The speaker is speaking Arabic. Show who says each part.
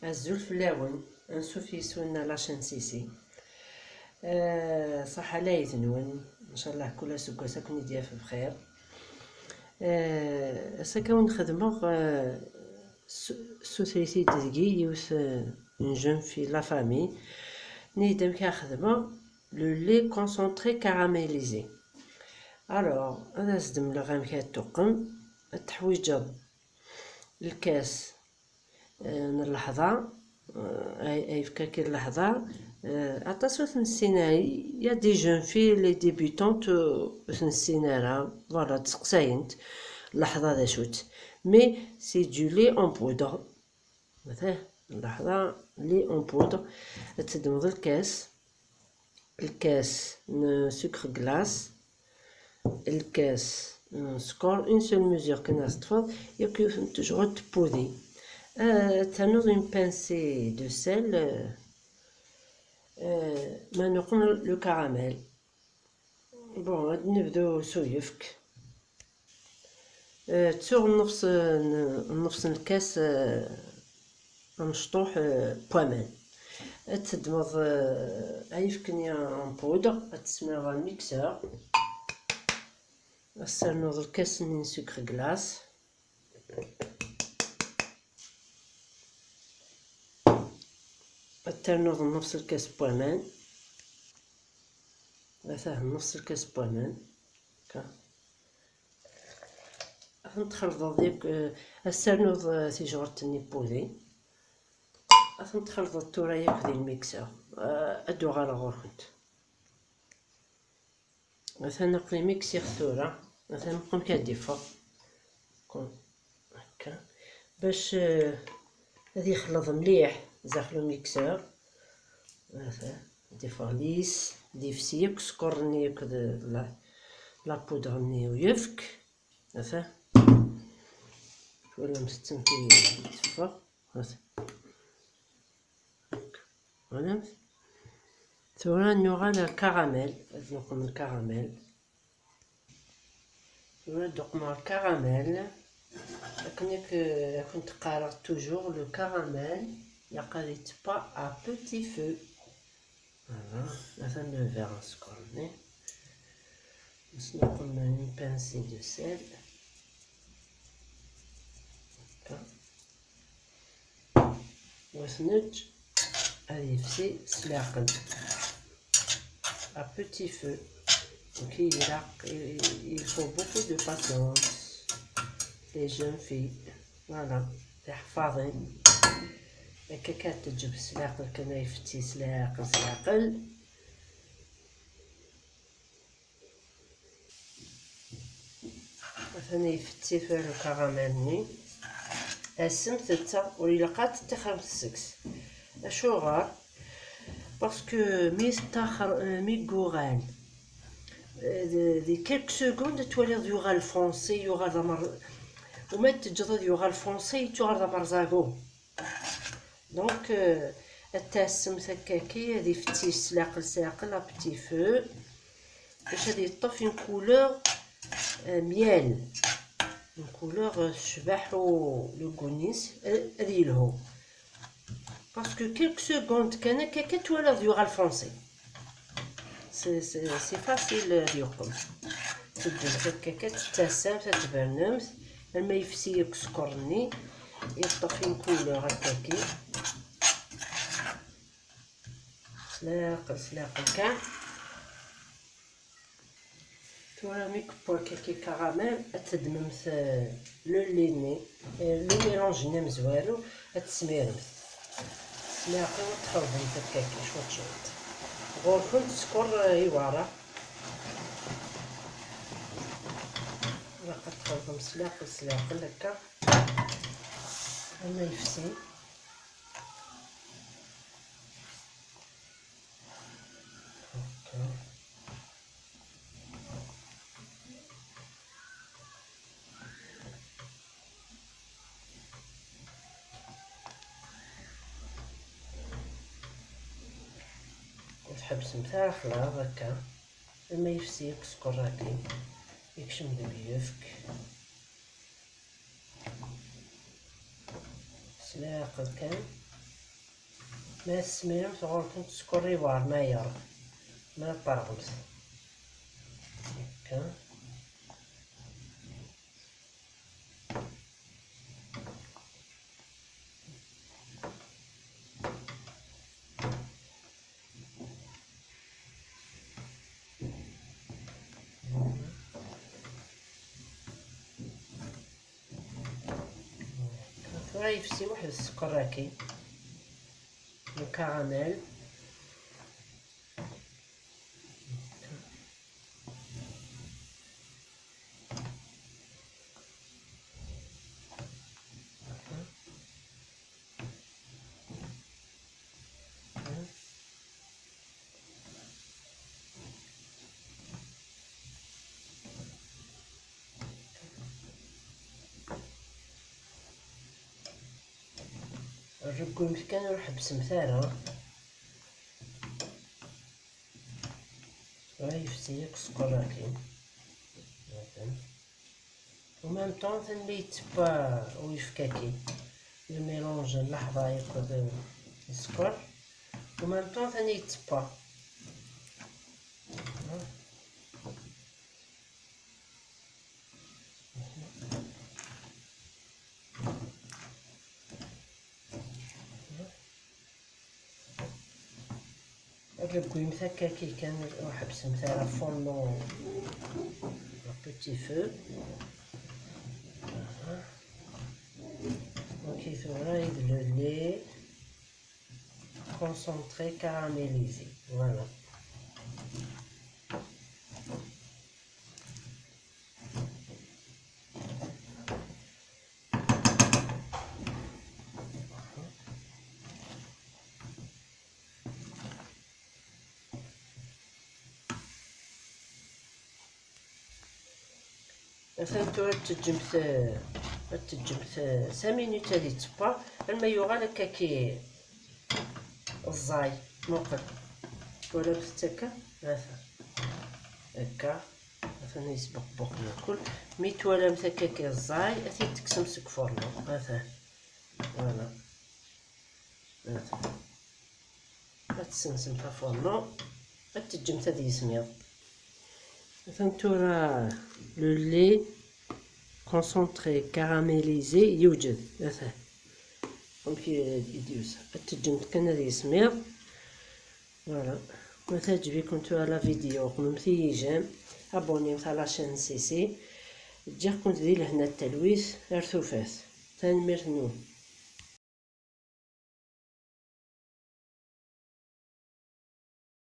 Speaker 1: عزول فلاون نشوف يسوينا لاشين سيسي. صحة لا يتنون ان شاء الله كل سكوسه كون يدير بخير. سكون نخدمو سوسيتي ديكي يوس نجم في لا فامي نيدم كنخدمو لو لي كونسونطري كاراميليزي. الوغ انا زدم لغام كيتوقم التحويجه الكاس نلحظة اي فكا كي اللحظة عطاسو نسيناي يا دي جون في لي ديبيتونت نسيناها فوالا تسقساينت اللحظة دا شوت مي سي دو لي اون بودر مثلا اللحظة لي اون بودر تدمض الكاس سكر كلاص الكاس سكور اون سول ميزور كنا تفض ياك تجعد تبودي تنوض une pincée de sel ما نقوم لو كراميل. بون غادي نبداو سويفك تسوغ نفس الكاس مشطوح بوامل تدمض عيفكني ان بودر تسميها الميكسور نوض الكاس من سكر كلاص تنوض نفس الكاس بومان مثلا نفس الكاس بومان هكا نتخلطو ديك السرنوض تيجغرت نيبودي نتخلطو التورا ياك دي الميكسور ادو غالا غوركنت مثلا نقلي ميكسيغ ثورا مثلا نقوم كديفا كون هكا باش هادي يخلط مليح داخل الميكسور مثلا ديفا ليس ديفسيك سكر نيك لا بودر ني ويفك مثلا ولا مستم في تفا مثلا فوالا ثورا نوغال الكراميل نقوم الكراميل ثورا دوق مع الكراميل لكن كنت قارع توجور لو كراميل يقريت با ا بوتي فو فوالا مثلا لو فيغ سكورني باش نقوم اون بانسي دو سيل هكا وسنج هادي يفسي سلاقل à petit feu. Donc il faut beaucoup de patience. Les jeunes filles, voilà, تحفظين هكاكا تجيب سلاقل كما يفتي سلاقل مثلا يفتي فيه الكراميلني السمت تا ولا لقات حتى 5 اشو غار باسكو مي غوران دي كيلك سكوند توالي يوغال فرونسي يوغال دمر وما تجد يوغال فرونسي توغال دمر زاكو دونك التاسم هكاكي هادي فتي سلاقل ا بتي فو باش هادي يطف اون كولور ميال اون كولور شبح لو غونيس هادي يلهو باسكو كيلك سكوند كان هكاكا توالي يوغال فرونسي سي فاسيل ديالكم تدوز هكاكا تتسام تتبرنمت الما يفسيك سكرني يطفي كولور هكاكي سلاقل كاع تورا ميكبو هكاكي كراميل تدممت لو ليني لو ميلونج ني مزوالو تسميرمت سلاقل تخربمت هكاكي شوط غوركم سكر يوارا لقد تخربم سلاقل هكا اما يفسي تحبس نتاع الخلاط هكا اما يفسي سكر هاكي يكشم بيفك سلاقل كان ما السميرم تغلطون تسكري بار ما يرى ما طرغمس هكا. ثورة يفسي واحد السكر راكي الكراميل. الرقو يمكن نروح بسمثارة يفسي ياك السكر راكي و ميم طون ثاني يتبا ويفكاكي الميلونج اللحظة ياخد السكر و ميم طون ثاني يتبا. الرقو يمثكا كي كان واحد بسمثارة فورنو بوتي فو وكيف رايد لو لي concentré caramélisé. Voilà. مثلا نتوما تجمت 5 مينوت هادي تبا لما يغال هكا كي الزاي موقف ولا بستكا هكا مثلا يسبق بوق الكل مي توالم هكا كي الزاي اثي تكسم سك فورنو مثلا. فوالا تسمسم تا فورنو تجمت هادي سميض مثلا تورا لو لي concentré caramélisé يوجد مثلا دونك يدوز التجمت كان هذا يسمير. فوالا مثلا تعجبكم نتوما لا فيديو قمتي جيم ابونيو على لاشين سيسي تجيكم تدير لهنا التلويث ارثوفات تنمير نون.